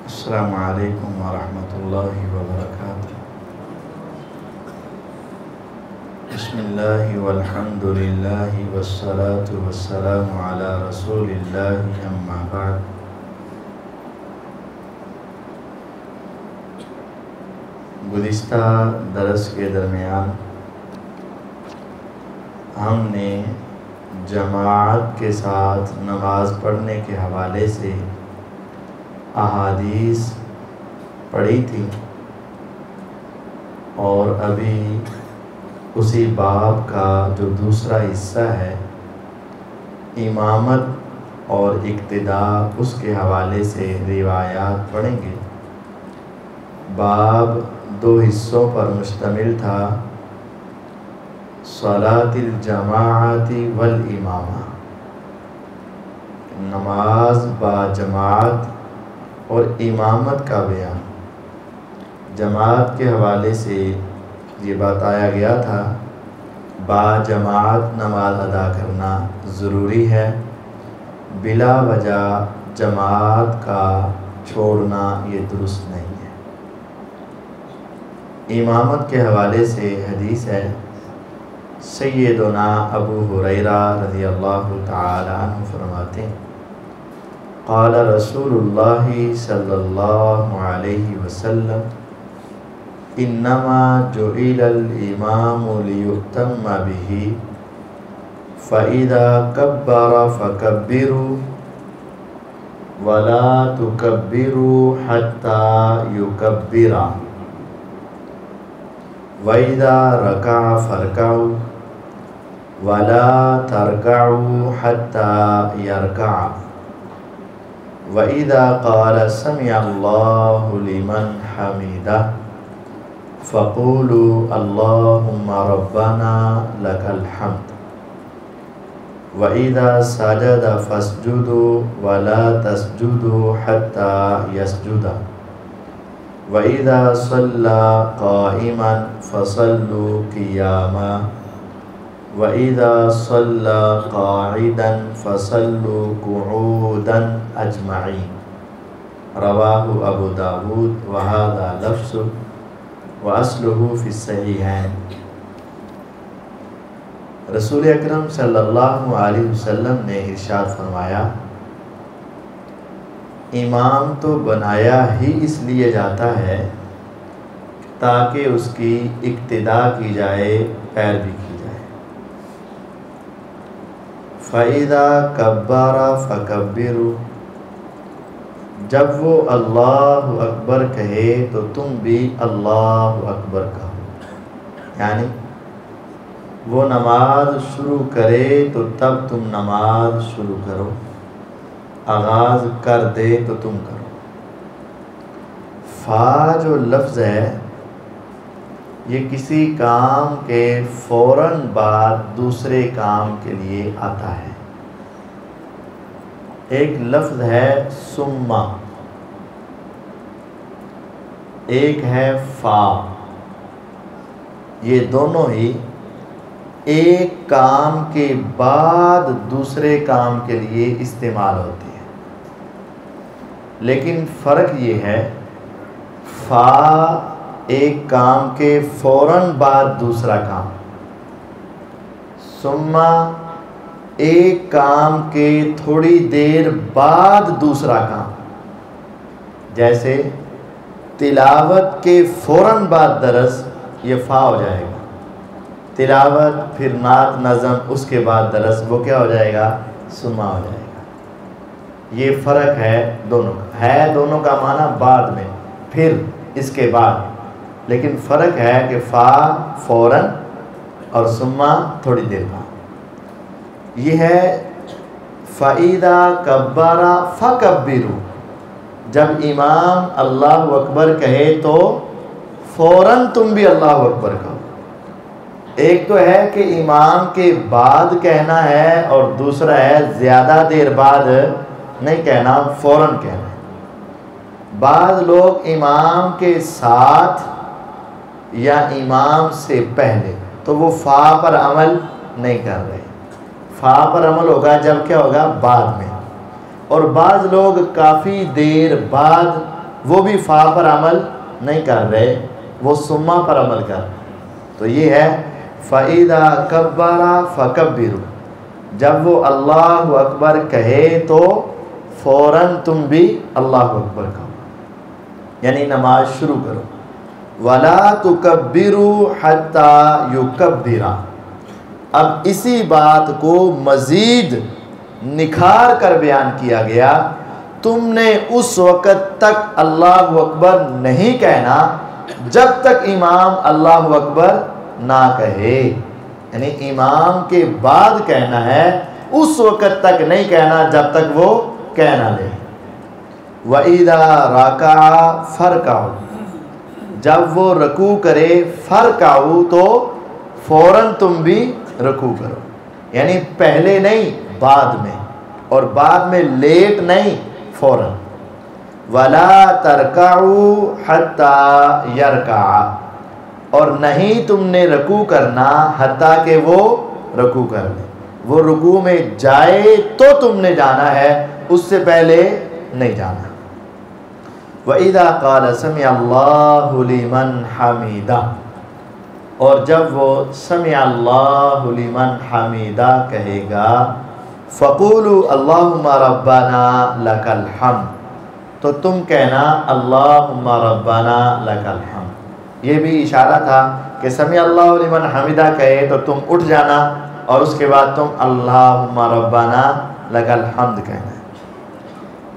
السلام علیکم ورحمۃ اللہ وبرکاتہ۔ بسم اللہ والحمد للہ والصلاة والسلام علی رسول اللہ، اما بعد۔ گزشتہ درس کے درمیان ہم نے جماعت کے ساتھ نماز پڑھنے کے حوالے سے احادیث پڑھی تھی، اور ابھی اسی باب کا جو دوسرا حصہ ہے امامت اور اقتداء، اس کے حوالے سے روایات پڑھیں گے۔ باب دو حصوں پر مشتمل تھا، صلاۃ الجماعت والامامہ، نماز با جماعت اور امامت کا بیان۔ جماعت کے حوالے سے یہ بتایا گیا تھا با جماعت نماز ادا کرنا ضروری ہے، بلا وجہ جماعت کا چھوڑنا یہ درست نہیں ہے۔ امامت کے حوالے سے حدیث ہے، سیدنا ابو ہریرہ رضی اللہ تعالی عنہ فرماتے ہیں، قال رسول اللہ صلی اللہ علیہ وسلم، انما جعل الامام لیؤتم بہ، فاذا کبر فکبروا ولا تکبروا حتی یکبر، واذا رکع فارکعوا ولا ترکعوا حتی یرکع، وَإِذَا قَالَ سَمِعَ اللَّهُ لِمَنْ حَمِدَهُ فَقُولُوا اللَّهُمَّ رَبَّنَا لَكَ الْحَمْدُ، وَإِذَا سَجَدَ فَاسْجُدُوا وَلَا تَسْجُدُوا حَتَّى يَسْجُدَ، وَإِذَا صَلَّى قَائِمًا فَصَلُّوا قِيَامًا، وَإِذَا صَلَّى قَاعِدًا فَصَلُّوا قُعُودًا اجمعین، رواہ ابو داود وہذا لفظ واصلہ فی الصحیحین۔ رسول اکرم صلی اللہ علیہ وسلم نے ارشاد فرمایا، امام تو بنایا ہی اس لیے جاتا ہے تاکہ اس کی اقتداء کی جائے، پیروی کی جائے۔ فَإِذَا كَبَّرَ فَكَبِّرُوا، جب وہ اللہ اکبر کہے تو تم بھی اللہ اکبر کہو، یعنی وہ نماز شروع کرے تو تب تم نماز شروع کرو، آغاز کر دے تو تم کرو۔ فا جو لفظ ہے یہ کسی کام کے فوراً بعد دوسرے کام کے لیے آتا ہے۔ ایک لفظ ہے ثم، ایک ہے فا، یہ دونوں ہی ایک کام کے بعد دوسرے کام کے لیے استعمال ہوتی ہے، لیکن فرق یہ ہے، فا ایک کام کے فوراً بعد دوسرا کام، ثم ایک کام کے تھوڑی دیر بعد دوسرا کام۔ جیسے تلاوت کے فوراً بعد درس، یہ فا ہو جائے گا، تلاوت پھر نعت نظم اس کے بعد درس، وہ کیا ہو جائے گا، ثم ہو جائے گا۔ یہ فرق ہے دونوں کا، ہے دونوں کا معنی بعد میں، پھر اس کے بعد، لیکن فرق ہے کہ فا فوراً اور ثم تھوڑی دیر بعد۔ یہ ہے فَإِذَا كَبَّرَ فَكَبِّرُوا، جب امام اللہ اکبر کہے تو فوراً تم بھی اللہ اکبر کہو۔ ایک تو ہے کہ امام کے بعد کہنا ہے، اور دوسرا ہے زیادہ دیر بعد نہیں کہنا، فوراً کہنا ہے۔ بعض لوگ امام کے ساتھ یا امام سے پہلے، تو وہ فا پر عمل نہیں کر رہے، فا پر عمل ہوگا جب کیا ہوگا، بعد میں۔ اور بعض لوگ کافی دیر بعد وہ بھی فا پر عمل نہیں کر رہے، وہ سما پر عمل کر رہے۔ تو یہ ہے فَإِذَا كَبَّرَ فَكَبِّرُوا، جب وہ اللہ اکبر کہے تو فوراً تم بھی اللہ اکبر کہو، یعنی نماز شروع کرو۔ وَلَا تُكَبِّرُوا حَتَّى يُكَبِّرَ، اب اسی بات کو مزید نکھار کر بیان کیا گیا، تم نے اس وقت تک اللہ اکبر نہیں کہنا جب تک امام اللہ اکبر نہ کہے، یعنی امام کے بعد کہنا ہے، اس وقت تک نہیں کہنا جب تک وہ کہہ نہ لے۔ وَإِذَا رَكَعَ فَارْكَعُوا، جب وہ رکوع کرے فَارْكَعُوا تو فوراً تم بھی رکوع کرو، یعنی پہلے نہیں بعد میں، اور بعد میں لیٹ نہیں، فوراً۔ وَلَا تَرْكَعُوا حَتَّى يَرْكَعَ، اور نہیں تم نے رکوع کرنا حتیٰ کہ وہ رکوع کر لے، وہ رکوع میں جائے تو تم نے جانا ہے، اس سے پہلے نہیں جانا۔ وَإِذَا قَالَ سَمِعَ اللَّهُ لِمَنْ حَمِدَهُ، اور جب وہ سمع اللہ لمن حمیدہ کہے گا، فَقُولُوا اللَّهُمَّ رَبَّنَا لَكَ الْحَمْدُ، تو تم کہنا اللہم ربنا لک الحمد۔ یہ بھی اشارہ تھا کہ سمع اللہ لمن حمیدہ کہے تو تم اٹھ جانا، اور اس کے بعد تم اللہم ربنا لک الحمد کہنا۔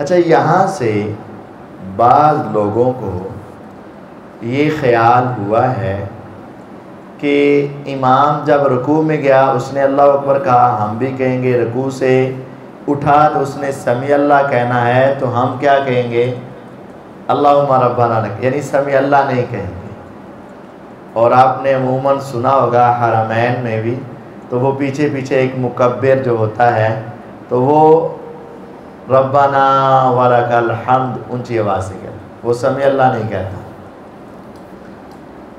اچھا، یہاں سے بعض لوگوں کو یہ خیال ہوا ہے کہ امام جب رکوع میں گیا اس نے اللہ اکبر کہا، ہم بھی کہیں گے، رکوع سے اٹھا تو اس نے سمیع اللہ کہنا ہے تو ہم کیا کہیں گے؟ اللہم ربنا لک، یعنی سمیع اللہ نہیں کہیں گے۔ اور آپ نے عموماً سنا ہوگا حرمین میں بھی، تو وہ پیچھے پیچھے ایک مکبر جو ہوتا ہے تو وہ ربنا ولک الحمد اونچی آواز سے کہتا، وہ سمیع اللہ نہیں کہتا۔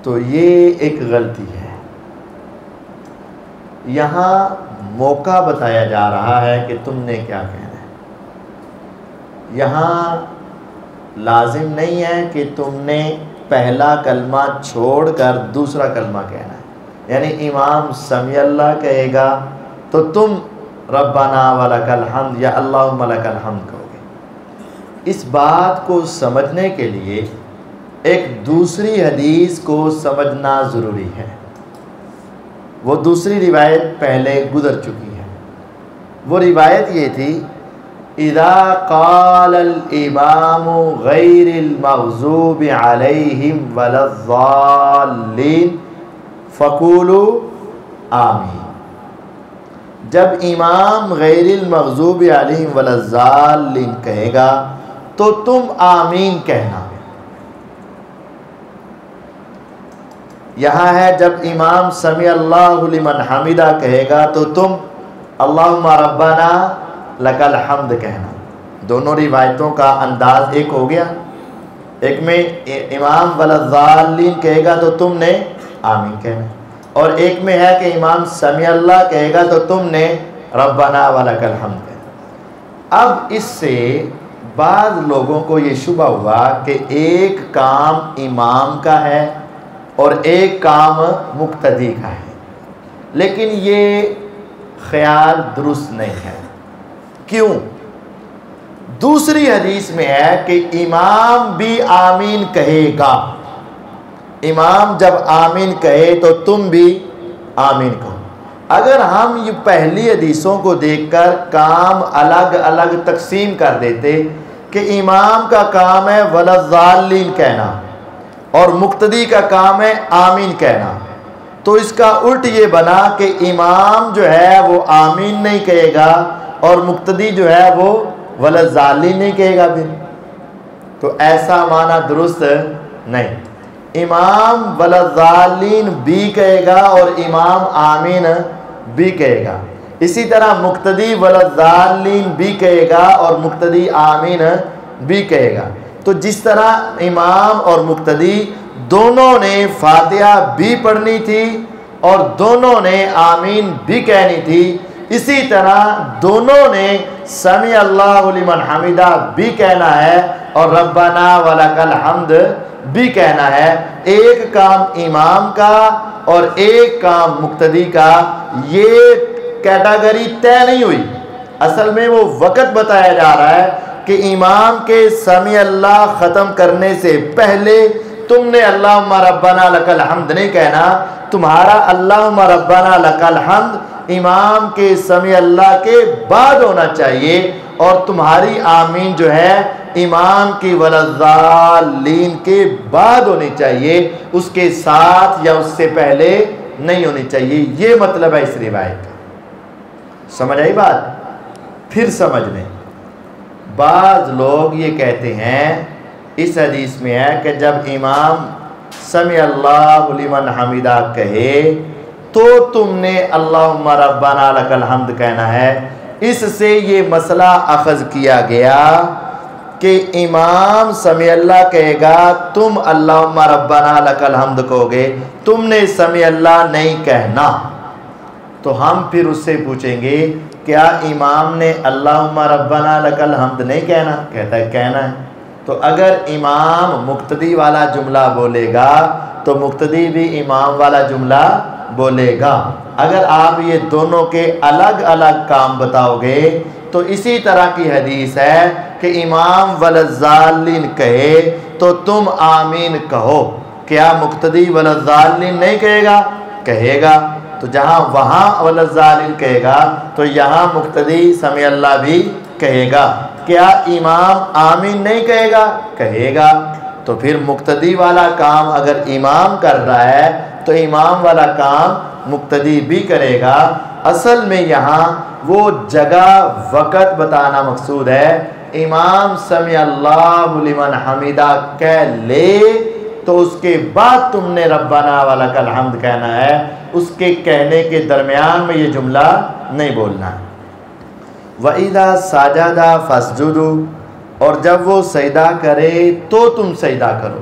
تو یہ ایک غلطی ہے۔ یہاں موقع بتایا جا رہا ہے کہ تم نے کیا کہنا ہے۔ یہاں لازم نہیں ہے کہ تم نے پہلا کلمہ چھوڑ کر دوسرا کلمہ کہنا ہے، یعنی امام سمیع اللہ کہے گا تو تم ربنا ولک الحمد یا اللہم لک الحمد کہو گے۔ اس بات کو سمجھنے کے لیے ایک دوسری حدیث کو سمجھنا ضروری ہے۔ وہ دوسری روایت پہلے گزر چکی ہے۔ وہ روایت یہ تھی، اذا قال الامام غیر المغضوب علیہم ولا الضالین فقولوا آمین، جب امام غیر المغضوب علیہم ولا الضالین کہے گا تو تم آمین کہنا۔ یہاں ہے جب امام سمیع اللہ لمن حمیدہ کہے گا تو تم اللہم ربنا لک الحمد کہنا۔ دونوں روایتوں کا انداز ایک ہو گیا، ایک میں امام ولا الضالین کہے گا تو تم نے آمین کہنا، اور ایک میں ہے کہ امام سمیع اللہ کہے گا تو تم نے ربنا ولک الحمد کہنا۔ اب اس سے بعض لوگوں کو یہ شبہ ہوا کہ ایک کام امام کا ہے اور ایک کام مقتدی کا ہے، لیکن یہ خیال درست نہیں ہے۔ کیوں؟ دوسری حدیث میں ہے کہ امام بھی آمین کہے گا، امام جب آمین کہے تو تم بھی آمین کہو۔ اگر ہم یہ پہلی حدیثوں کو دیکھ کر کام الگ الگ تقسیم کر دیتے کہ امام کا کام ہے ولا الضالین کہنا اور مقتدی کا کام ہے آمین کہنا، تو اس کا الٹ یہ بنا کہ امام جو ہے وہ آمین نہیں کہے گا اور مقتدی جو ہے وہ ولا الضالین نہیں کہے گا۔ پھر تو ایسا معنی درست نہیں، امام ولا الضالین بھی کہے گا اور امام آمین بھی کہے گا، اسی طرح مقتدی ولا الضالین بھی کہے گا اور مقتدی آمین بھی کہے گا۔ تو جس طرح امام اور مقتدی دونوں نے فاتحہ بھی پڑھنی تھی اور دونوں نے آمین بھی کہنی تھی، اسی طرح دونوں نے سمیع اللہ لمن حمیدہ بھی کہنا ہے اور ربنا ولکل حمد بھی کہنا ہے. ایک کام امام کا اور ایک کام مقتدی کا، یہ کیٹاگری طے نہیں ہوئی. اصل میں وہ وقت بتایا جا رہا ہے کہ امام کے سمیع اللہ ختم کرنے سے پہلے تم نے اللہم ربنا لکل حمد نہیں کہنا. تمہارا اللہم ربنا لکل حمد امام کے سمیع اللہ کے بعد ہونا چاہیے، اور تمہاری آمین جو ہے امام کی ولضالین کے بعد ہونی چاہیے، اس کے ساتھ یا اس سے پہلے نہیں ہونی چاہیے. یہ مطلب ہے اس روایت کا. سمجھ آئی بات؟ پھر سمجھ لیں. بعض لوگ یہ کہتے ہیں اس حدیث میں ہے کہ جب امام سمع اللہ لمن حمیدہ کہے تو تم نے اللہم ربنا لک الحمد کہنا ہے. اس سے یہ مسئلہ اخذ کیا گیا کہ امام سمع اللہ کہے گا، تم اللہم ربنا لک الحمد کہو گے، تم نے سمع اللہ نہیں کہنا. تو ہم پھر اس سے پوچھیں گے کیا امام نے اللہم ربنا لک الحمد نہیں کہنا؟ کہتا ہے کہنا ہے. تو اگر امام مقتدی والا جملہ بولے گا تو مقتدی بھی امام والا جملہ بولے گا. اگر آپ یہ دونوں کے الگ الگ کام بتاؤ گے تو اسی طرح کی حدیث ہے کہ امام ولضالین کہے تو تم آمین کہو. کیا مقتدی ولضالین نہیں کہے گا؟ کہے گا. تو جہاں وہاں ولضالین کہے گا تو یہاں مقتدی سمع اللہ بھی کہے گا. کیا امام آمین نہیں کہے گا؟ کہے گا. تو پھر مقتدی والا کام اگر امام کر رہا ہے تو امام والا کام مقتدی بھی کرے گا. اصل میں یہاں وہ جگہ وقت بتانا مقصود ہے. امام سمع اللہ لمن حمیدہ کہہ لے تو اس کے بعد تم نے ربنا ولک الحمد کہنا ہے. اس کے کہنے کے درمیان میں یہ جملہ نہیں بولنا. وَإِذَا سَجَدَ فَاسْجُدُوا، اور جب وہ سجدہ کرے تو تم سجدہ کرو.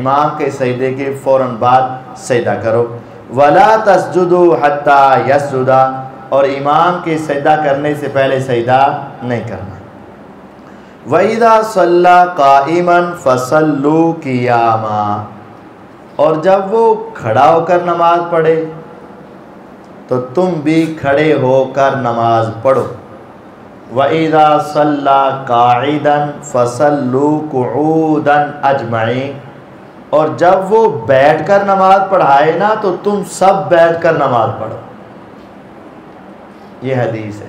امام کے سجدے کے فوراً بعد سجدہ کرو. وَلَا تَسْجُدُوا حَتَّى يَسْجُدَ، اور امام کے سجدہ کرنے سے پہلے سجدہ نہیں کرنا. وَإِذَا صَلَّى قَائِمًا فَصَلُّوا قِيَامًا، اور جب وہ کھڑا ہو کر نماز پڑھے تو تم بھی کھڑے ہو کر نماز پڑھو. وَإِذَا صَلَّى قَاعِدًا فَصَلُّوا قُعُودًا أَجْمَعِينَ، اور جب وہ بیٹھ کر نماز پڑھائے نا تو تم سب بیٹھ کر نماز پڑھو. یہ حدیث ہے.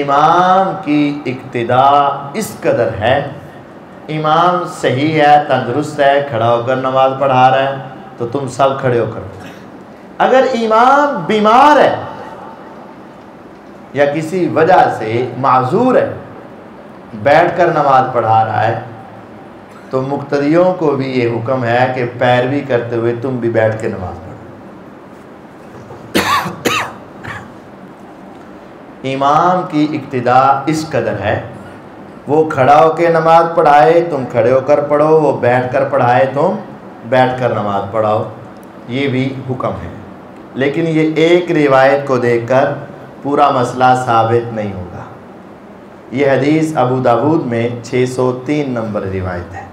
امام کی اقتداء اس قدر ہے، امام صحیح ہے، تندرست ہے، کھڑا ہو کر نماز پڑھا رہا ہے تو تم سب کھڑے ہو کر. اگر امام بیمار ہے یا کسی وجہ سے معذور ہے، بیٹھ کر نماز پڑھا رہا ہے، تو مقتدیوں کو بھی یہ حکم ہے کہ پیروی کرتے ہوئے تم بھی بیٹھ کے نماز پڑھو. امام کی اقتداء اس قدر ہے، وہ کھڑا ہو کے نماز پڑھائے تم کھڑے ہو کر پڑھو، وہ بیٹھ کر پڑھائے تم بیٹھ کر نماز پڑھاؤ. یہ بھی حکم ہے. لیکن یہ ایک روایت کو دیکھ کر پورا مسئلہ ثابت نہیں ہوگا. یہ حدیث ابو داود میں 603 نمبر روایت ہے.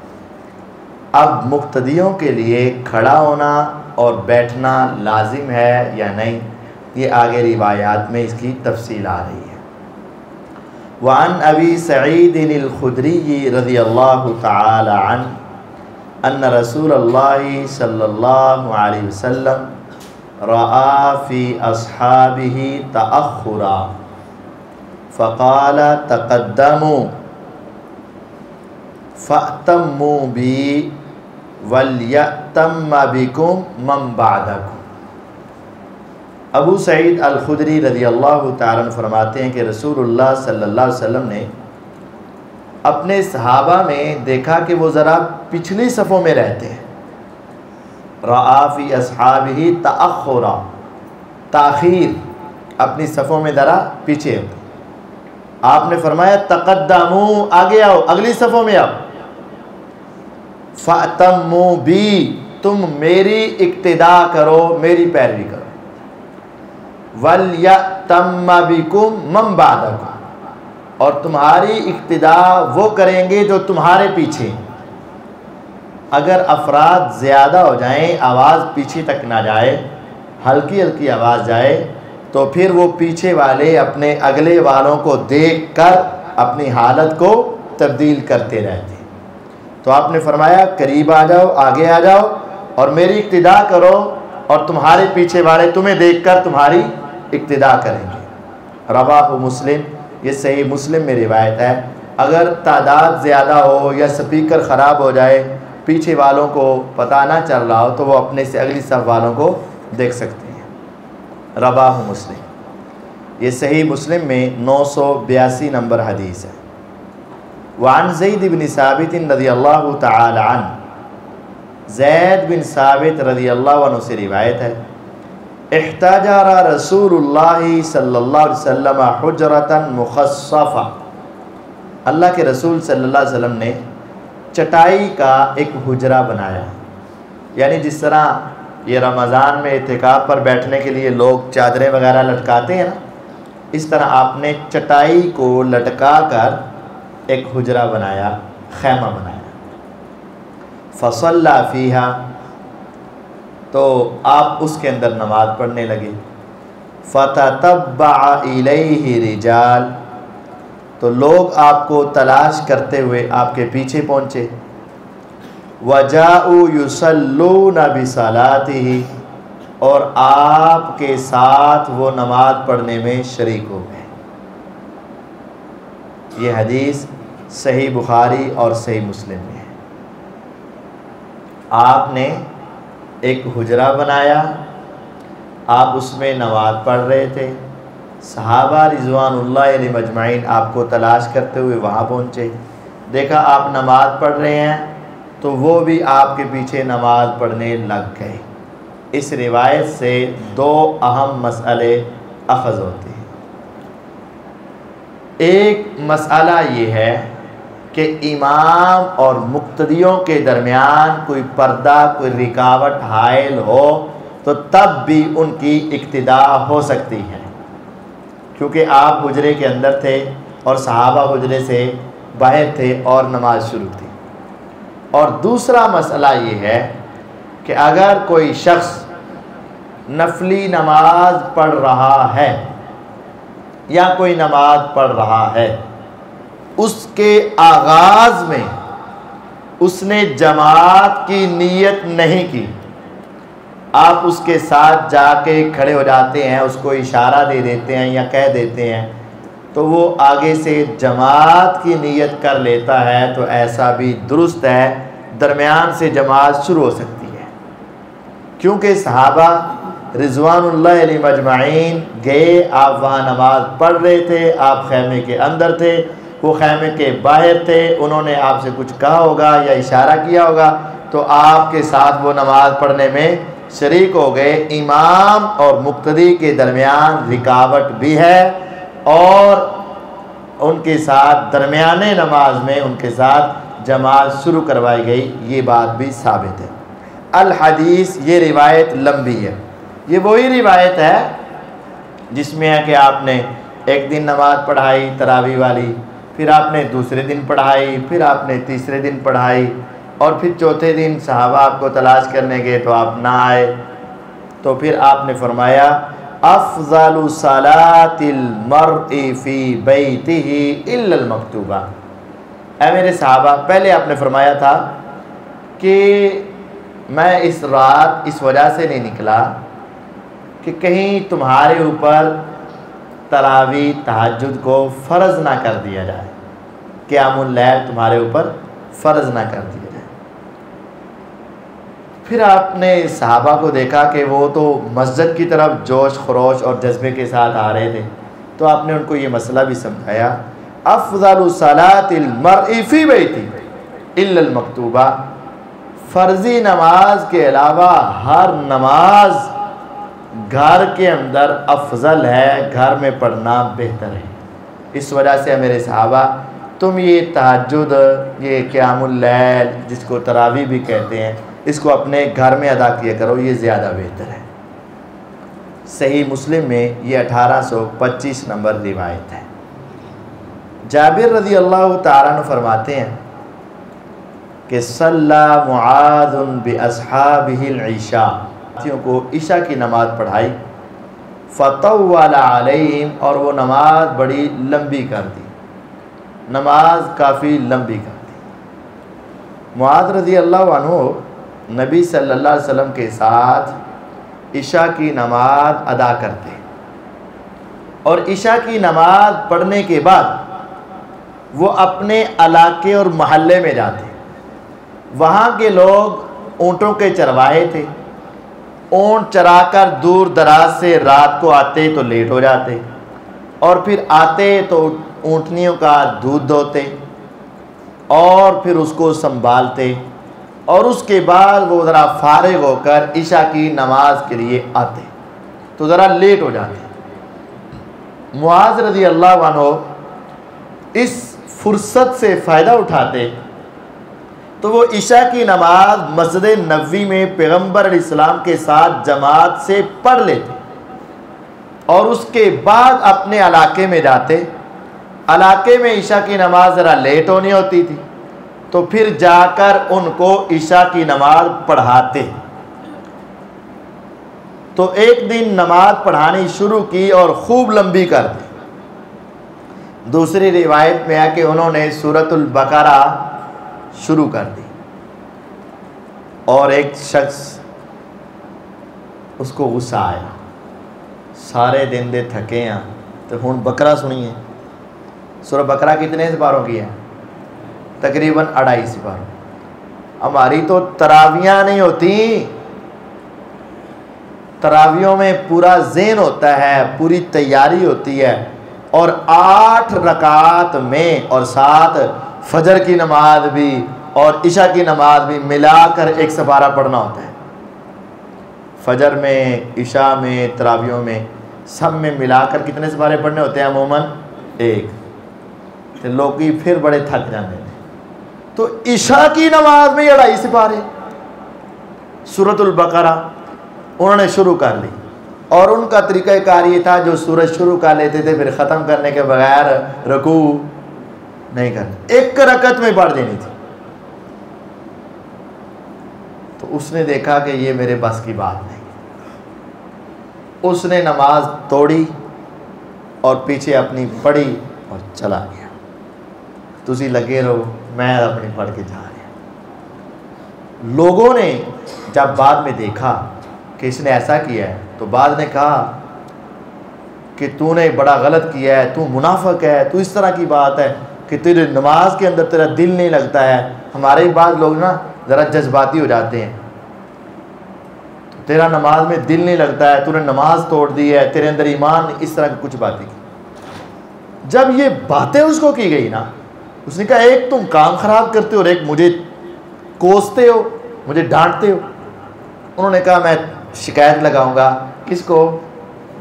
اب مقتدیوں کے لیے کھڑا ہونا اور بیٹھنا لازم ہے یا نہیں، یہ آگے روایات میں اس کی تفصیل آ رہی ہے. وعن ابی سعید الخدری رضی اللہ تعالی عنہ ان رسول اللہ صلی اللہ علیہ وسلم رأى فی اصحابہ تأخرا فقال تقدموا فأتموا بی ولیأتم بکم من بعدکم. ابو سعید الخدری رضی اللہ تعالیٰ عنہ فرماتے ہیں کہ رسول اللہ صلی اللہ علیہ وسلم نے اپنے صحابہ میں دیکھا کہ وہ ذرا پچھلی صفوں میں رہتے ہیں. رأى فی اصحابہ تأخرا، تاخیر، اپنی صفوں میں ذرا پیچھے. آپ نے فرمایا تقدموا، آگے آؤ، اگلی صفوں میں آؤ. فأتموا بی، تم میری اقتداء کرو، میری پیروی کرو. وَلْيَأْتَمَّ بِكُمْ مَنْ بَعْدَكُمْ، اور تمہاری اقتدا وہ کریں گے جو تمہارے پیچھے. اگر افراد زیادہ ہو جائیں، آواز پیچھے تک نہ جائے، ہلکی ہلکی آواز جائے، تو پھر وہ پیچھے والے اپنے اگلے والوں کو دیکھ کر اپنی حالت کو تبدیل کرتے رہتے. تو آپ نے فرمایا قریب آ جاؤ، آگے آ جاؤ اور میری اقتدا کرو، اور تمہارے پیچھے والے تمہیں دیکھ کر تمہاری اقتدا کریں گے. رواہ مسلم، یہ صحیح مسلم میں روایت ہے. اگر تعداد زیادہ ہو یا سپیکر خراب ہو جائے، پیچھے والوں کو پتہ نہ چل رہا ہو، تو وہ اپنے سے اگلی صف والوں کو دیکھ سکتے ہیں. رواہ مسلم، یہ صحیح مسلم میں 982 نمبر حدیث ہے. وعن زید بن ثابت رضی اللہ تعالی عنہ، زید بن ثابت رضی اللہ عنہ سے روایت ہے، احتجر رسول اللہ صلی اللہ علیہ وسلم حجرتا مخصفہ، اللہ کے رسول صلی اللہ علیہ وسلم نے چٹائی کا ایک حجرہ بنایا. یعنی جس طرح یہ رمضان میں اعتکاف پر بیٹھنے کے لیے لوگ چادریں وغیرہ لٹکاتے ہیں نا، اس طرح آپ نے چٹائی کو لٹکا کر ایک حجرہ بنایا، خیمہ بنایا. فصلی فیہا، تو آپ اس کے اندر نماز پڑھنے لگے. فتتبع الیہ رجال، تو لوگ آپ کو تلاش کرتے ہوئے آپ کے پیچھے پہنچے. وجاءوا یصلون بصلاتہ، اور آپ کے ساتھ وہ نماز پڑھنے میں شریک ہو گئے. یہ حدیث صحیح بخاری اور صحیح مسلم میں ہے. آپ نے ایک حجرہ بنایا، آپ اس میں نماز پڑھ رہے تھے. صحابہ رضوان اللہ علیہ مجمعین آپ کو تلاش کرتے ہوئے وہاں پہنچے، دیکھا آپ نماز پڑھ رہے ہیں تو وہ بھی آپ کے پیچھے نماز پڑھنے لگ گئے. اس روایت سے دو اہم مسئلے اخذ ہوتے ہیں. ایک مسئلہ یہ ہے کہ امام اور مقتدیوں کے درمیان کوئی پردہ، کوئی رکاوٹ حائل ہو تو تب بھی ان کی اقتدا ہو سکتی ہے، کیونکہ آپ حجرے کے اندر تھے اور صحابہ حجرے سے باہر تھے اور نماز شروع تھی. اور دوسرا مسئلہ یہ ہے کہ اگر کوئی شخص نفلی نماز پڑھ رہا ہے یا کوئی نماز پڑھ رہا ہے، اس کے آغاز میں اس نے جماعت کی نیت نہیں کی، آپ اس کے ساتھ جا کے کھڑے ہو جاتے ہیں، اس کو اشارہ دے دیتے ہیں یا کہہ دیتے ہیں، تو وہ آگے سے جماعت کی نیت کر لیتا ہے، تو ایسا بھی درست ہے، درمیان سے جماعت شروع ہو سکتی ہے. کیونکہ صحابہ رضوان اللہ علیہ مجمعین گئے، آپ وہاں نماز پڑھ رہے تھے، آپ خیمے کے اندر تھے، وہ خیمے کے باہر تھے، انہوں نے آپ سے کچھ کہا ہوگا یا اشارہ کیا ہوگا، تو آپ کے ساتھ وہ نماز پڑھنے میں شریک ہو گئے. امام اور مقتدی کے درمیان رکاوٹ بھی ہے، اور ان کے ساتھ درمیانے نماز میں ان کے ساتھ جماعت شروع کروائی گئی، یہ بات بھی ثابت ہے. الحدیث، یہ روایت لمبی ہے. یہ وہی روایت ہے جس میں ہے کہ آپ نے ایک دن نماز پڑھائی تراویح والی، پھر آپ نے دوسرے دن پڑھائی، پھر آپ نے تیسرے دن پڑھائی، اور پھر چوتھے دن صحابہ آپ کو تلاش کرنے گئے تو آپ نہ آئے. تو پھر آپ نے فرمایا افضل صلاۃ المرء فی بیتہ الا المکتوبہ. اے میرے صحابہ، پہلے آپ نے فرمایا تھا کہ میں اس رات اس وجہ سے نہیں نکلا کہ کہیں تمہارے اوپر تراویح تہجد کو فرض نہ کر دیا جائے، قیام اللیل تمہارے اوپر فرض نہ کر دیا جائے. پھر آپ نے صحابہ کو دیکھا کہ وہ تو مسجد کی طرف جوش خروش اور جذبے کے ساتھ آ رہے تھے، تو آپ نے ان کو یہ مسئلہ بھی سمجھایا افضل صلاۃ المرء فی بیتہ الا المکتوبہ. فرضی نماز کے علاوہ ہر نماز گھر کے اندر افضل ہے، گھر میں پڑھنا بہتر ہے. اس وجہ سے میرے صحابہ تم یہ تہجد، یہ قیام اللیل جس کو تراویح بھی کہتے ہیں، اس کو اپنے گھر میں ادا کیا کرو، یہ زیادہ بہتر ہے. صحیح مسلم میں یہ 1825 نمبر روایت ہے. جابر رضی اللہ تعالیٰ عنہ فرماتے ہیں کہ صلی معاذ باصحابہ العشاء، ساتھیوں کو عشاء کی نماز پڑھائی، فطول علیہم، اور وہ نماز بڑی لمبی کر دی، نماز کافی لمبی کر دی۔ معاذ رضی اللہ عنہ نبی صلی اللہ علیہ وسلم کے ساتھ عشاء کی نماز ادا کرتے، اور عشاء کی نماز پڑھنے کے بعد وہ اپنے علاقے اور محلے میں جاتے۔ وہاں کے لوگ اونٹوں کے چرواہے تھے، اونٹ چرا کر دور دراز سے رات کو آتے تو لیٹ ہو جاتے، اور پھر آتے تو اونٹنیوں کا دودھ دوتے اور پھر اس کو سنبھالتے، اور اس کے بعد وہ ذرا فارغ ہو کر عشاء کی نماز کے لیے آتے تو ذرا لیٹ ہو جاتے۔ معاذ رضی اللہ عنہ اس فرصت سے فائدہ اٹھاتے تو وہ عشاء کی نماز مسجد نبوی میں پیغمبر علیہ السلام کے ساتھ جماعت سے پڑھ لیتے، اور اس کے بعد اپنے علاقے میں جاتے۔ علاقے میں عشاء کی نماز ذرا لیٹ ہونی ہوتی تھی تو پھر جا کر ان کو عشاء کی نماز پڑھاتے۔ تو ایک دن نماز پڑھانی شروع کی اور خوب لمبی کر دی۔ دوسری روایت میں ہے کہ انہوں نے سورۃ البقرہ شروع کر دی، اور ایک شخص اس کو غصہ آیا، سارے دن دے تھکے ہیں تو ہن بقرہ سنیے۔ سورہ بقرہ کتنے سپاروں کی ہے؟ تقریباً 2.5 سپاروں۔ ہماری تو تراویاں نہیں ہوتی، تراویوں میں پورا ذہن ہوتا ہے، پوری تیاری ہوتی ہے، اور 8 رکعات میں اور ساتھ فجر کی نماز بھی اور عشاء کی نماز بھی ملا کر ایک سپارہ پڑھنا ہوتا ہے۔ فجر میں، عشاء میں، تراویوں میں، سب میں ملا کر کتنے سپارے پڑھنے ہوتے ہیں؟ عموماً 1۔ تو لوگ پھر بڑے تھک جاتے ہیں، تو عشاء کی نماز میں 2.5 سپارے سورۃ البقرہ انہوں نے شروع کر لی، اور ان کا طریقہ کار یہ تھا جو سورج شروع کر لیتے تھے پھر ختم کرنے کے بغیر رکوع نہیں کرنا، 1 رکعت میں پڑھ دینی تھی۔ تو اس نے دیکھا کہ یہ میرے بس کی بات نہیں، اس نے نماز توڑی اور پیچھے اپنی پڑھی اور چلا گیا۔ تسی لگے رہو، میں اپنی پڑھ کے جا رہا۔ لوگوں نے جب بعد میں دیکھا کہ اس نے ایسا کیا ہے تو بعد نے کہا کہ تو نے بڑا غلط کیا ہے، تو منافق ہے، تو اس طرح کی بات ہے کہ تیرے نماز کے اندر تیرا دل نہیں لگتا ہے۔ ہمارے بعض لوگ نا ذرا جذباتی ہو جاتے ہیں، تیرا نماز میں دل نہیں لگتا ہے، تو نے نماز توڑ دی ہے، تیرے اندر ایمان نہیں، اس طرح کی کچھ باتیں کی۔ جب یہ باتیں اس کو کی گئی نا، اس نے کہا ایک تم کام خراب کرتے ہو اور ایک مجھے کوستے ہو، مجھے ڈانٹتے ہو۔ انہوں نے کہا میں شکایت لگاؤں گا، کس کو؟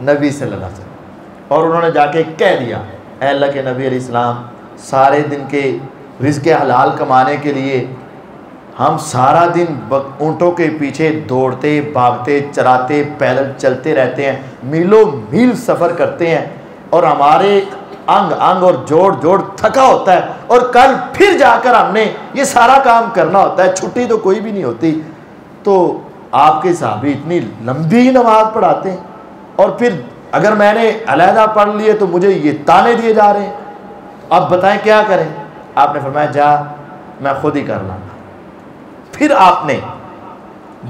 نبی صلی اللہ علیہ وسلم۔ اور انہوں نے جا کے کہہ دیا، اے اللہ کے نبی علیہ السلام، سارے دن کے رزق حلال کمانے کے لیے ہم سارا دن اونٹوں کے پیچھے دوڑتے بھاگتے چراتے پیدل چلتے رہتے ہیں، میلوں میل سفر کرتے ہیں، اور ہمارے انگ انگ اور جوڑ جوڑ تھکا ہوتا ہے، اور کل پھر جا کر ہم نے یہ سارا کام کرنا ہوتا ہے، چھٹی تو کوئی بھی نہیں ہوتی۔ تو آپ کے صحابی اتنی لمبی نماز پڑھاتے ہیں، اور پھر اگر میں نے علیحدہ پڑھ لیے تو مجھے یہ تانے دیے جا رہے ہیں، اب بتائیں کیا کریں؟ آپ نے فرمایا جا میں خود ہی کر لوں گا۔ پھر آپ نے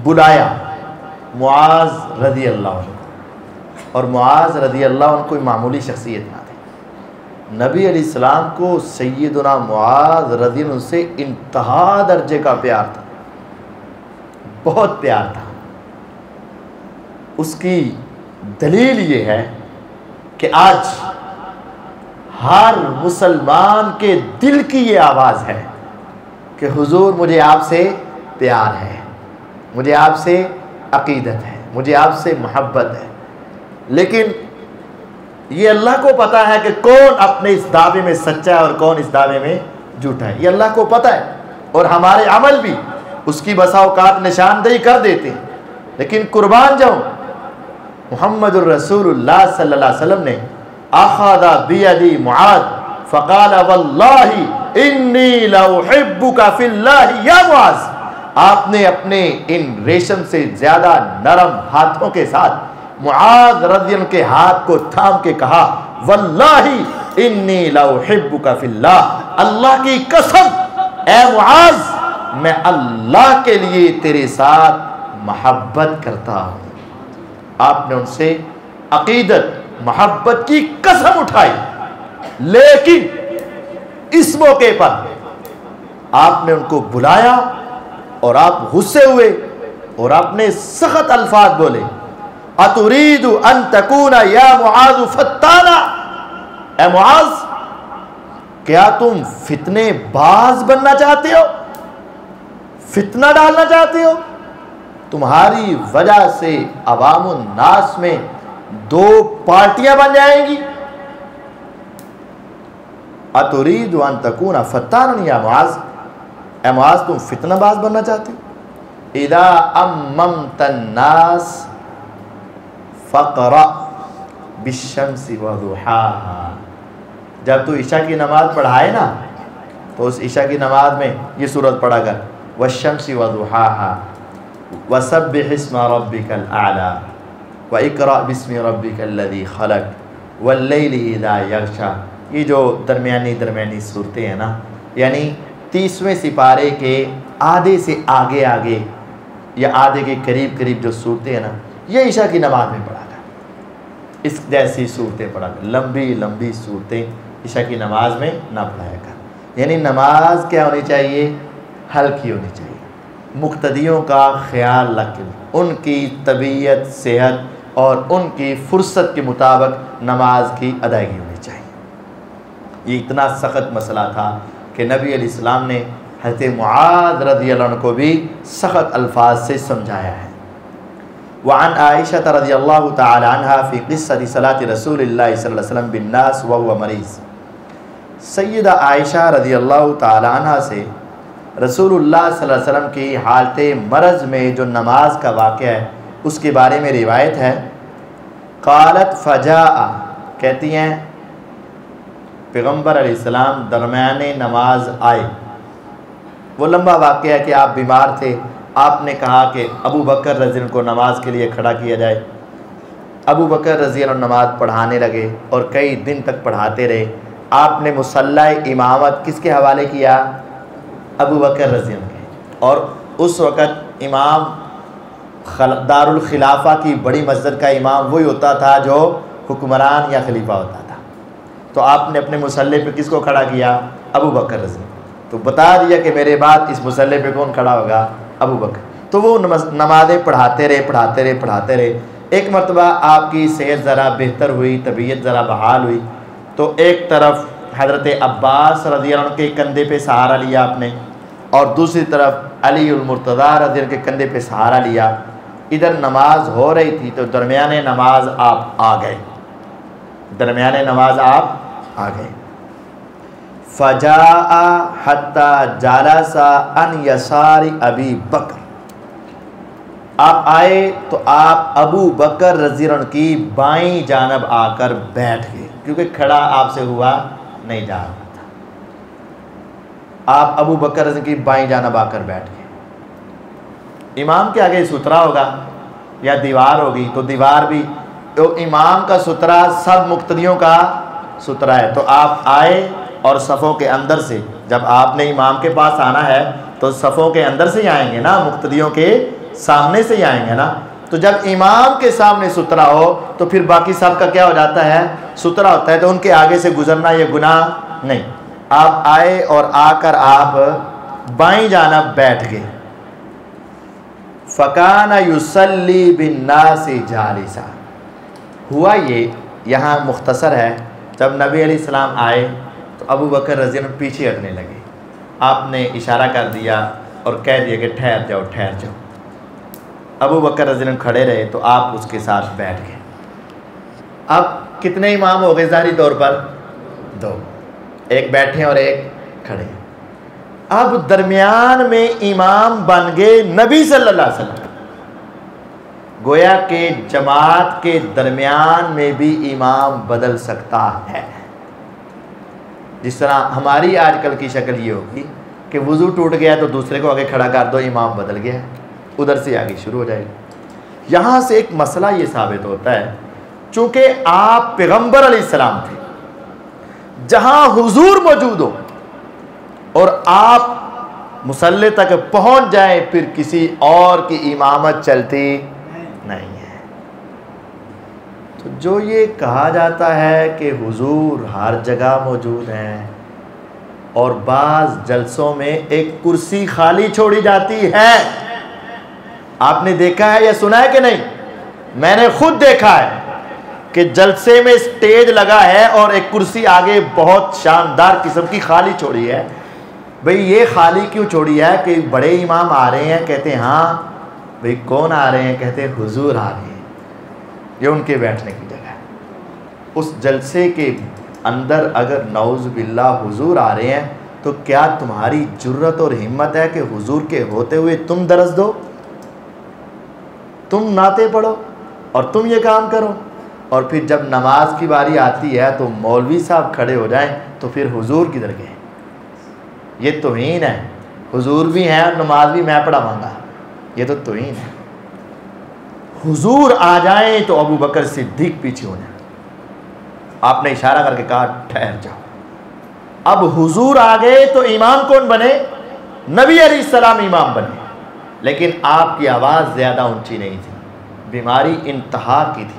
بلایا معاذ رضی اللہ عنہ، اور معاذ رضی اللہ عنہ کوئی معمولی شخصیت نہ تھی، نبی علیہ السلام کو سیدنا معاذ رضی اللہ عنہ سے انتہا درجے کا پیار تھا، بہت پیار تھا۔ اس کی دلیل یہ ہے کہ آج ہر مسلمان کے دل کی یہ آواز ہے کہ حضور مجھے آپ سے پیار ہے، مجھے آپ سے عقیدت ہے، مجھے آپ سے محبت ہے، لیکن یہ اللہ کو پتا ہے کہ کون اپنے اس دعوے میں سچا ہے اور کون اس دعوے میں جھوٹا ہے، یہ اللہ کو پتا ہے، اور ہمارے عمل بھی اس کی بسا اوقات نشاندہی کر دیتے ہیں۔ لیکن قربان جاؤں، محمد الرسول اللہ صلی اللہ علیہ وسلم نے اخذ بیدی معاذ فقال واللہ انی لأحبک فی اللہ یا معاذ، آپ نے اپنے ان ریشم سے زیادہ نرم ہاتھوں کے ساتھ معاذ رضی اللہ عنہ کے ہاتھ کو تھام کے کہا واللہ انی لأحبک فی اللہ، اللہ کی قسم اے معاذ میں اللہ کے لیے تیرے ساتھ محبت کرتا ہوں۔ آپ نے ان سے عقیدت محبت کی قسم اٹھائی، لیکن اس موقع پر آپ نے ان کو بلایا اور آپ غصے ہوئے اور آپ نے سخت الفاظ بولے، اتريد ان تكون یا معاذ فتانا، اے معاذ کیا تم فتنے باز بننا چاہتے ہو، فتنہ ڈالنا چاہتے ہو؟ تمہاری وجہ سے عوام الناس میں دو پارٹیاں بن جائیں گی۔ اتريد ان تكون فتانا یا معاذ، اے معاذ تم فتنہ باز بننا چاہتے ہو؟ اذا اممت الناس فقرأ بالشمس وضحاها، جب تو عشاء کی نماز پڑھائے نا تو اس عشاء کی نماز میں یہ سورت پڑھا کر والشمس وضحاها وسبح اسم ربك الاعلى واقرأ باسم ربك الذي خلق واللیل اذا یغشی، یہ جو درمیانی صورتیں ہیں نا، یعنی 30ویں سپارے کے آدھے سے آگے یا آدھے کے قریب جو صورتیں ہیں نا، یہ عشاء کی نماز میں پڑھا کر، اس جیسی صورتیں پڑھا کر، لمبی صورتیں عشاء کی نماز میں نہ پڑھایا کر۔ یعنی نماز کیا ہونی چاہیے؟ ہلکی ہونی چاہیے، مقتدیوں کا خیال رکھ کے ان کی طبیعت، صحت اور ان کی فرصت کے مطابق نماز کی ادائیگی ہونی چاہیے۔ یہ اتنا سخت مسئلہ تھا کہ نبی علیہ السلام نے حضرت معاذ رضی اللہ عنہ کو بھی سخت الفاظ سے سمجھایا ہے۔ وعن عائشہ رضی اللہ تعالی عنہ فی قصۃ صلاۃ رسول اللہ صلی اللہ علیہ وسلم بالناس وهو مریض، سیدہ عائشہ رضی اللہ تعالی عنہ سے رسول اللہ صلی اللہ علیہ وسلم کی حالت مرض میں جو نماز کا واقعہ ہے اس کے بارے میں روایت ہے، قالت فجاء، کہتی ہیں پیغمبر علیہ السلام درمیان نماز آئے۔ وہ لمبا واقعہ ہے کہ آپ بیمار تھے، آپ نے کہا کہ ابو بکر رضی اللہ عنہ کو نماز کے لیے کھڑا کیا جائے۔ ابو بکر رضی اللہ عنہ نماز پڑھانے لگے اور کئی دن تک پڑھاتے رہے۔ آپ نے مصلی امامت کس کے حوالے کیا؟ ابو بکر رضی اللہ عنہ کے، اور اس وقت امام دار الخلافہ کی بڑی مسجد کا امام وہی ہوتا تھا جو حکمران یا خلیفہ ہوتا تھا، تو آپ نے اپنے مصلی پہ کس کو کھڑا کیا؟ ابو بکر رضی اللہ عنہ، تو بتا دیا کہ میرے بعد اس مصلی پہ کون کھڑا ہوگا؟ ابو بکر۔ تو وہ نمازیں پڑھاتے رہے۔ ایک مرتبہ آپ کی صحت ذرا بہتر ہوئی، طبیعت ذرا بحال ہوئی، تو ایک طرف حضرت عباس رضی اللہ عنہ کے کندھے پہ سہارا لیا آپ نے، اور دوسری طرف علی المرتضیٰ رضی اللہ عنہ کے کندھے پہ سہارا لیا۔ ادھر نماز ہو رہی تھی تو درمیان نماز آپ آ گئے، فجاء حتی جلس عن یسار ابی بکر، آپ آئے تو آپ ابو بکر رضی اللہ عنہ کی بائیں جانب آ کر بیٹھ گئے، کیونکہ کھڑا آپ سے ہوا نہیں جا رہا تھا۔ آپ ابو بکر رضی اللہ عنہ کی بائیں جانب آ کر بیٹھ گئے۔ امام کے آگے سترہ ہوگا یا دیوار ہوگی، تو دیوار بھی تو امام کا سترہ سب مقتدیوں کا سترہ ہے، تو آپ آئے اور صفوں کے اندر سے، جب آپ نے امام کے پاس آنا ہے تو صفوں کے اندر سے ہی آئیں گے نا، مقتدیوں کے سامنے سے ہی آئیں گے نا۔ تو جب امام کے سامنے سترہ ہو تو پھر باقی سب کا کیا ہو جاتا ہے؟ سترہ ہوتا ہے، تو ان کے آگے سے گزرنا یہ گناہ نہیں۔ آپ آئے اور آ کر آپ بائیں جانب بیٹھ گئے۔ فَكَانَ يُصَلِّي بِالنَّاسِ جَالِسًا، ہوا یہ، یہاں مختصر ہے، جب نبی علیہ السلام آئے تو ابو بکر رضی اللہ عنہ پیچھے ہٹنے لگے۔ آپ نے اشارہ کر دیا اور کہہ دیا کہ ٹھہر جاؤ۔ ابو بکر رضی اللہ عنہ کھڑے رہے تو آپ اس کے ساتھ بیٹھ گئے۔ اب کتنے امام ہو گئے ظاہری طور پر؟ دو، ایک بیٹھے اور ایک کھڑے۔ اب درمیان میں امام بن گئے نبی صلی اللہ علیہ وسلم، گویا کہ جماعت کے درمیان میں بھی امام بدل سکتا ہے۔ جس طرح ہماری آج کل کی شکل یہ ہوگی کہ وضو ٹوٹ گیا تو دوسرے کو آگے کھڑا کر دو، امام بدل گیا ہے، ادھر سے آگے شروع ہو جائے گی۔ یہاں سے ایک مسئلہ یہ ثابت ہوتا ہے، چونکہ آپ پیغمبر علیہ السلام تھے، جہاں حضور موجود ہو اور آپ مصلی تک پہنچ جائیں، پھر کسی اور کی امامت چلتی نہیں ہے۔ تو جو یہ کہا جاتا ہے کہ حضور ہر جگہ موجود ہیں اور بعض جلسوں میں ایک کرسی خالی چھوڑی جاتی ہے، آپ نے دیکھا ہے یا سنا ہے کہ نہیں؟ میں نے خود دیکھا ہے کہ جلسے میں سٹیج لگا ہے اور ایک کرسی آگے بہت شاندار قسم کی خالی چھوڑی ہے۔ بھئی یہ خالی کیوں چھوڑی ہے؟ کہ بڑے امام آ رہے ہیں، کہتے ہیں ہاں بھئی کون آ رہے ہیں؟ کہتے ہیں حضور آ رہے ہیں، یہ ان کے بیٹھنے کی جگہ ہے۔ اس جلسے کے اندر اگر نعوذ باللہ حضور آ رہے ہیں تو کیا تمہاری جرت اور ہمت ہے کہ حضور کے ہوتے ہوئے تم درس دو، تم نعتیں پڑھو اور تم یہ کام کرو؟ اور پھر جب نماز کی باری آتی ہے تو مولوی صاحب کھڑے ہو جائیں تو پھر حضور کدھر گئے؟ یہ توہین ہے۔ حضور بھی ہیں اور نماز بھی میں پڑھاواں گا، یہ تو توہین ہے۔ حضور آ جائیں تو ابو بکر صدیق پیچھے ہو جائیں۔ آپ نے اشارہ کر کے کہا ٹھہر جاؤ۔ اب حضور آ گئے تو امام کون بنے؟ نبی علیہ السلام امام بنے، لیکن آپ کی آواز زیادہ اونچی نہیں تھی، بیماری انتہا کی تھی،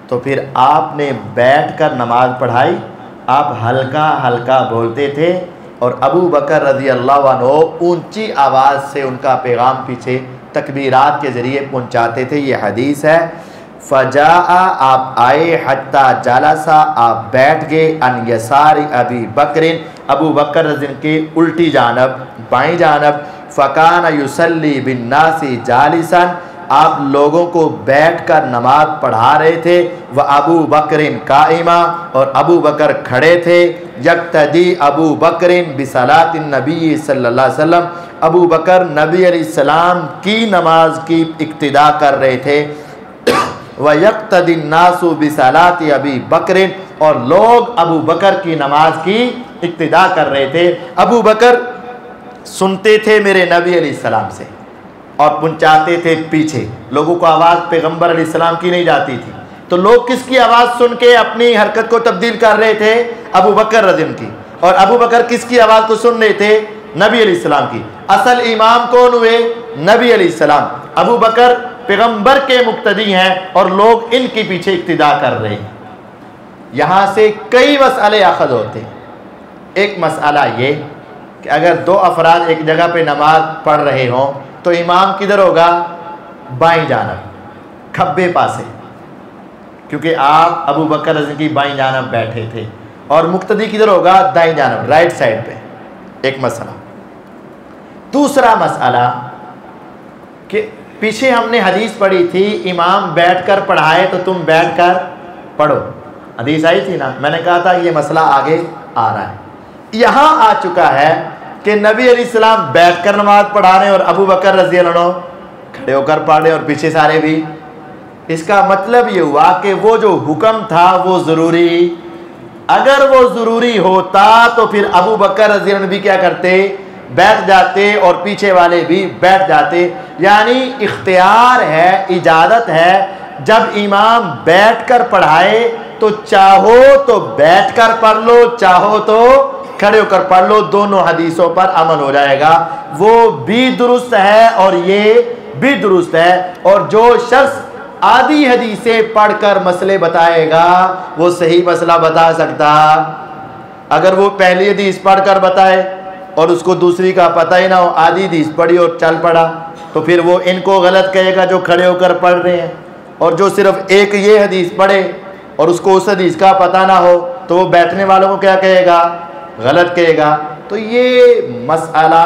تو پھر آپ نے بیٹھ کر نماز پڑھائی۔ آپ ہلکا ہلکا بولتے تھے اور ابو بکر رضی اللہ عنہ اونچی آواز سے ان کا پیغام پیچھے تکبیرات کے ذریعے پہنچاتے تھے۔ یہ حدیث ہے۔ فجاء، آپ آئے، حتی جلسا، آپ بیٹھ گئے، ان یسار ابی بکر، ابو بکر رضی اللہ عنہ کے الٹی جانب، بائیں جانب، فکان یصلی بالناس جالسا، آپ لوگوں کو بیٹھ کر نماز پڑھا رہے تھے، وہ ابو بکر قائما، اور ابو بکر کھڑے تھے، یقتدی ابو بکر بصلاۃ النبی صلی اللہ علیہ وسلم، ابو بکر نبی علیہ السلام کی نماز کی اقتدا کر رہے تھے، وَيَقْتَدِ النَّاسُ بِصَلَاةِ أَبِي بَكْرٍ، اور لوگ ابو بکر کی نماز کی اقتدا کر رہے تھے۔ ابو بکر سنتے تھے میرے نبی علیہ السلام سے اور پہنچاتے تھے پیچھے، لوگوں کو آواز پیغمبر علیہ السلام کی نہیں جاتی تھی، تو لوگ کس کی آواز سن کے اپنی حرکت کو تبدیل کر رہے تھے؟ ابو بکر رضی اللہ عنہ کی۔ اور ابو بکر کس کی آواز کو سن رہے تھے؟ نبی علیہ السلام کی۔ اصل امام کون ہوئے؟ نبی علیہ السلام۔ ابو بکر پیغمبر کے مقتدی ہیں اور لوگ ان کے پیچھے اقتدا کر رہے ہیں۔ یہاں سے کئی مسئلے اخذ ہوتے ہیں۔ ایک مسئلہ یہ کہ اگر دو افراد ایک جگہ پہ نماز پڑھ رہے ہوں تو امام کدھر ہوگا؟ بائیں جانب، کھبے پاسے، کیونکہ آپ ابو بکر رضی اللہ عنہ کی بائیں جانب بیٹھے تھے، اور مقتدی کدھر ہوگا؟ دائیں جانب، رائٹ سائڈ پہ۔ ایک مسئلہ۔ دوسرا مسئلہ کہ پیچھے ہم نے حدیث پڑھی تھی، امام بیٹھ کر پڑھائے تو تم بیٹھ کر پڑھو، حدیث آئی تھی نا، میں نے کہا تھا یہ مسئلہ آگے آ رہا ہے۔ یہاں آ چکا ہے کہ نبی علیہ السلام بیٹھ کر نماز پڑھا رہے ہیں اور ابو بکر رضی اللہ عنہ کھڑے ہو کر پڑھ رہے اور پیچھے سارے بھی۔ اس کا مطلب یہ ہوا کہ وہ جو حکم تھا وہ ضروری، اگر وہ ضروری ہوتا تو پھر ابو بکر رضی اللہ عنہ بھی کیا کرتے؟ بیٹھ جاتے اور پیچھے والے بھی بیٹھ جاتے۔ یعنی اختیار ہے، اجازت ہے، جب امام بیٹھ کر پڑھائے تو چاہو تو بیٹھ کر پڑھ لو، چاہو تو کھڑے ہو کر پڑھ لو، دونوں حدیثوں پر عمل ہو جائے گا۔ وہ بھی درست ہے اور یہ بھی درست ہے۔ اور جو شخص آدھی حدیثیں پڑھ کر مسئلے بتائے گا وہ صحیح مسئلہ بتا سکتا۔ اگر وہ پہلی حدیث پڑھ کر بتائے اور اس کو دوسری کا پتہ ہی نہ ہو، آدھی حدیث پڑھی اور چل پڑا، تو پھر وہ ان کو غلط کہے گا جو کھڑے ہو کر پڑھ رہے ہیں، اور جو صرف ایک یہ حدیث پڑھے اور اس کو اس حدیث کا پتہ نہ ہو تو وہ بیٹھنے والوں کو کیا کہے گا؟ غلط کہے گا۔ تو یہ مسئلہ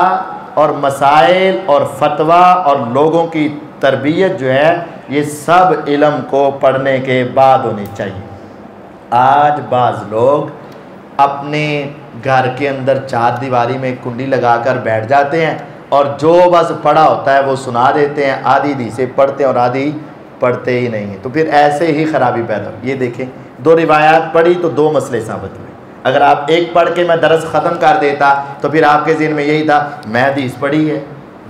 اور مسائل اور فتویٰ اور لوگوں کی تربیت جو ہے، یہ سب علم کو پڑھنے کے بعد ہونی چاہیے۔ آج بعض لوگ اپنے گھر کے اندر چار دیواری میں کنڈی لگا کر بیٹھ جاتے ہیں اور جو بس پڑھا ہوتا ہے وہ سنا دیتے ہیں، آدھی حدیثیں پڑھتے ہیں اور آدھی پڑھتے ہی نہیں ہیں، تو پھر ایسے ہی خرابی پیدا ہو۔ یہ دیکھیں، دو روایات پڑھی تو دو مسئلے ثابت ہوئے، اگر آپ ایک پڑھ کے میں درس ختم کر دیتا تو پھر آپ کے ذہن میں یہی تھا میں حدیث پڑھی ہے،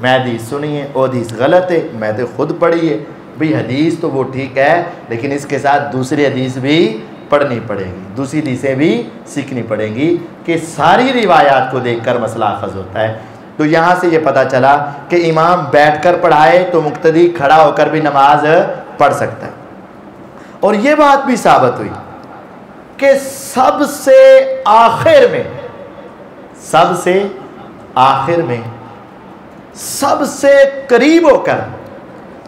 میں حدیث سنی ہے، وہ حدیث غلط ہے، میں تو خود پڑھی ہے۔ بھئی حدیث تو وہ ٹھیک ہے، لیکن اس کے ساتھ دوسری حدیث بھی پڑھنی پڑے گی، دوسری حدیثیں بھی سیکھنی پڑیں گی کہ ساری روایات کو دیکھ کر مسئلہ اخذ ہوتا ہے۔ تو یہاں سے یہ پتہ چلا کہ امام بیٹھ کر پڑھائے تو مقتدی کھڑا ہو کر بھی نماز پڑھ سکتا ہے۔ اور یہ بات بھی ثابت ہوئی کہ سب سے آخر میں سب سے قریب ہو کر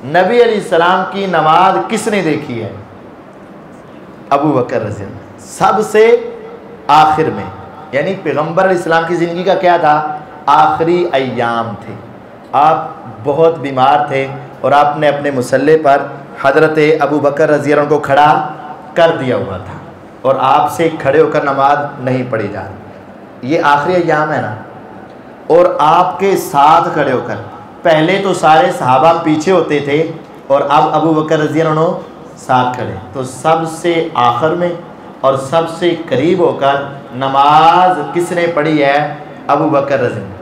نبی علیہ السلام کی نماز کس نے دیکھی ہے؟ ابو بکر رضی اللہ عنہ۔ سب سے آخر میں، یعنی پیغمبر علیہ السلام کی زندگی کا کیا تھا؟ آخری ایام تھے، آپ بہت بیمار تھے اور آپ نے اپنے مصلی پر حضرت ابو بکر رضی اللہ عنہ کو کھڑا کر دیا ہوا تھا اور آپ سے کھڑے ہو کر نماز نہیں پڑھی جا رہی۔ یہ آخری ایام ہے نا، اور آپ کے ساتھ کھڑے ہو کر، پہلے تو سارے صحابہ پیچھے ہوتے تھے اور اب ابو بکر رضی اللہ عنہ ساتھ کھڑے، تو سب سے آخر میں اور سب سے قریب ہو کر نماز کس نے پڑھی ہے؟ ابو بکر رضی اللہ عنہ۔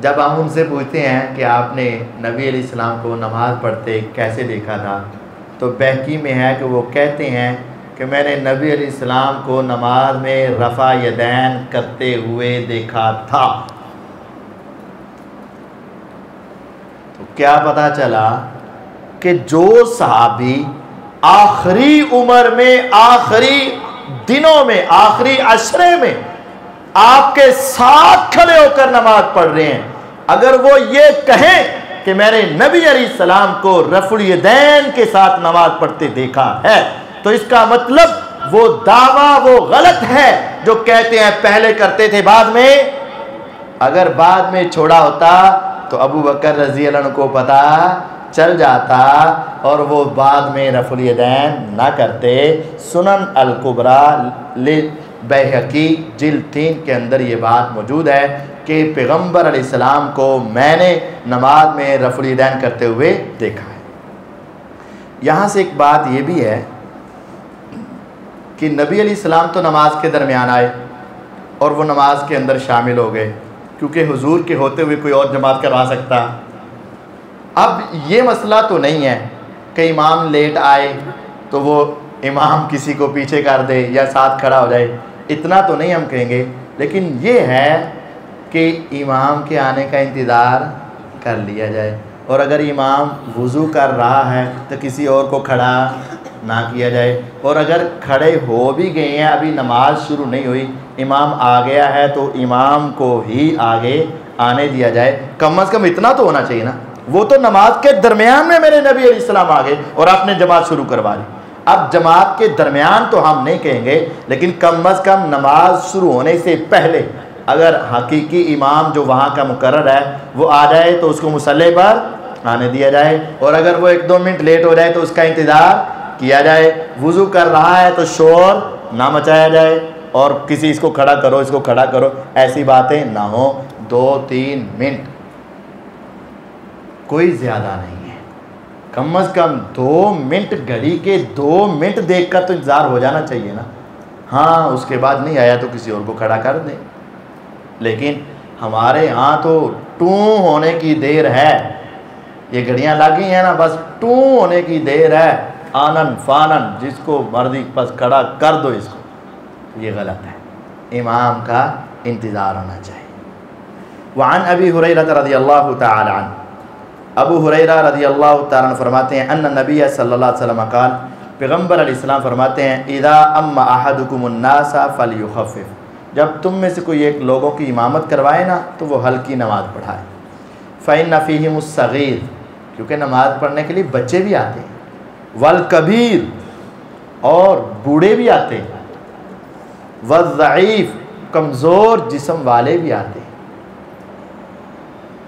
جب ہم ان سے پوچھتے ہیں کہ آپ نے نبی علیہ السلام کو نماز پڑھتے کیسے دیکھا تھا، تو بحقی میں ہے کہ وہ کہتے ہیں کہ میں نے نبی علیہ السلام کو نماز میں رفع یدین کرتے ہوئے دیکھا تھا۔ تو کیا پتہ چلا کہ جو صحابی آخری عمر میں، آخری دنوں میں، آخری عشرے میں آپ کے ساتھ کھڑے ہو کر نماز پڑھ رہے ہیں، اگر وہ یہ کہیں کہ میں نے نبی علیہ السلام کو رفع الیدین کے ساتھ نماز پڑھتے دیکھا ہے، تو اس کا مطلب وہ دعویٰ وہ غلط ہے جو کہتے ہیں پہلے کرتے تھے بعد میں۔ اگر بعد میں چھوڑا ہوتا تو ابو بکر رضی اللہ عنہ کو پتہ چل جاتا اور وہ بعد میں رفع الیدین نہ کرتے۔ سنن الکبریٰ بیہقی جلد 3 کے اندر یہ بات موجود ہے کہ پیغمبر علیہ السلام کو میں نے نماز میں رفع الیدین کرتے ہوئے دیکھا ہے۔ یہاں سے ایک بات یہ بھی ہے کہ نبی علیہ السلام تو نماز کے درمیان آئے اور وہ نماز کے اندر شامل ہو گئے، کیونکہ حضور کے ہوتے ہوئے کوئی اور جماعت کروا سکتا۔ اب یہ مسئلہ تو نہیں ہے کہ امام لیٹ آئے تو وہ امام کسی کو پیچھے کر دے یا ساتھ کھڑا ہو جائے، اتنا تو نہیں ہم کہیں گے، لیکن یہ ہے کہ امام کے آنے کا انتظار کر لیا جائے، اور اگر امام وضو کر رہا ہے تو کسی اور کو کھڑا نہ کیا جائے، اور اگر کھڑے ہو بھی گئے ہیں ابھی نماز شروع نہیں ہوئی، امام آ گیا ہے تو امام کو ہی آگے آنے دیا جائے۔ کم از کم اتنا تو ہونا چاہیے نا، وہ تو نماز کے درمیان میں میرے نبی علیہ السلام آ گئے اور آپ نے جماعت شروع کروا لی۔ اب جماعت کے درمیان تو ہم نہیں کہیں گے، لیکن کم از کم نماز شروع ہونے سے پہلے اگر حقیقی امام جو وہاں کا مقرر ہے وہ آ جائے تو اس کو مصلی پر آنے دیا جائے، اور اگر وہ 1-2 منٹ لیٹ ہو جائے تو اس کا انتظار کیا جائے۔ وضو کر رہا ہے تو شور نہ مچایا جائے اور کسی اس کو کھڑا کرو اس کو کھڑا کرو، ایسی باتیں نہ ہوں۔ 2-3 منٹ کوئی زیادہ نہیں ہے، کم از کم 2 منٹ، گھڑی کے 2 منٹ دیکھ کر تو انتظار ہو جانا چاہیے نا۔ ہاں اس کے بعد نہیں آیا تو کسی اور کو کھڑا کر دیں، لیکن ہمارے ہاں تو ٹوں ہونے کی دیر ہے، یہ گھڑیاں لگی ہیں نا، بس ٹوں ہونے کی دیر ہے، آنن فانن جس کو مرضی بس کھڑا کر دو اس کو۔ یہ غلط ہے، امام کا انتظار ہونا چاہیے۔ وعن ابی ہریرہ رضی اللہ تعالی عنہ، ابو ہریرہ رضی اللہ تعالیٰ عنہ فرماتے ہیں ان نبی صلی اللہ علیہ وسلم قال، پیغمبر علیہ السلام فرماتے ہیں اذا اما احدکم الناس فلیخفف، جب تم میں سے کوئی ایک لوگوں کی امامت کروائے نا تو وہ ہلکی نماز پڑھائے۔ فإن فیہم الصغیر، کیونکہ نماز پڑھنے کے لیے بچے بھی آتے ہیں، والکبیر، اور بوڑھے بھی آتے ہیں، والضعیف، کمزور جسم والے بھی آتے ہیں،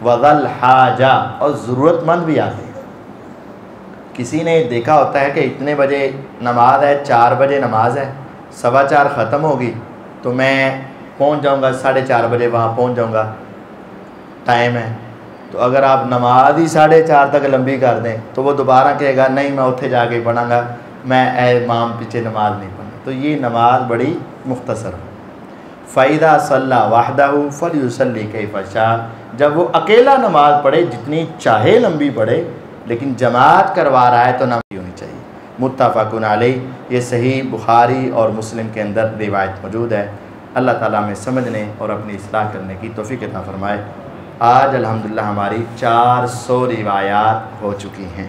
وذا الحاجہ، اور ضرورت مند بھی آتے ہیں۔ کسی نے دیکھا ہوتا ہے کہ اتنے بجے نماز ہے، 4 بجے نماز ہے، 4:15 ختم ہوگی تو میں پہنچ جاؤں گا، 4:30 بجے وہاں پہنچ جاؤں گا، ٹائم ہے۔ تو اگر آپ نماز ہی 4:30 تک لمبی کر دیں تو وہ دوبارہ کہے گا نہیں میں اتھے جا کے پڑھاں گا، میں اے امام پیچھے نماز نہیں پڑھوں، تو یہ نماز بڑی مختصر ہو۔ فَإِذَا صَلَّى وَحْدَهُ فَلْيُصَلِّ كَيْفَ شَاءَ، جب وہ اکیلا نماز پڑھے جتنی چاہے لمبی پڑھے، لیکن جماعت کروا رہا ہے تو لمبی ہونی چاہیے۔ متفق علیہ، یہ صحیح بخاری اور مسلم کے اندر روایت موجود ہے۔ اللہ تعالیٰ میں سمجھنے اور اپنی اصلاح کرنے کی توفیق عطا فرمائے۔ آج الحمدللہ ہماری 400 روایات ہو چکی ہیں۔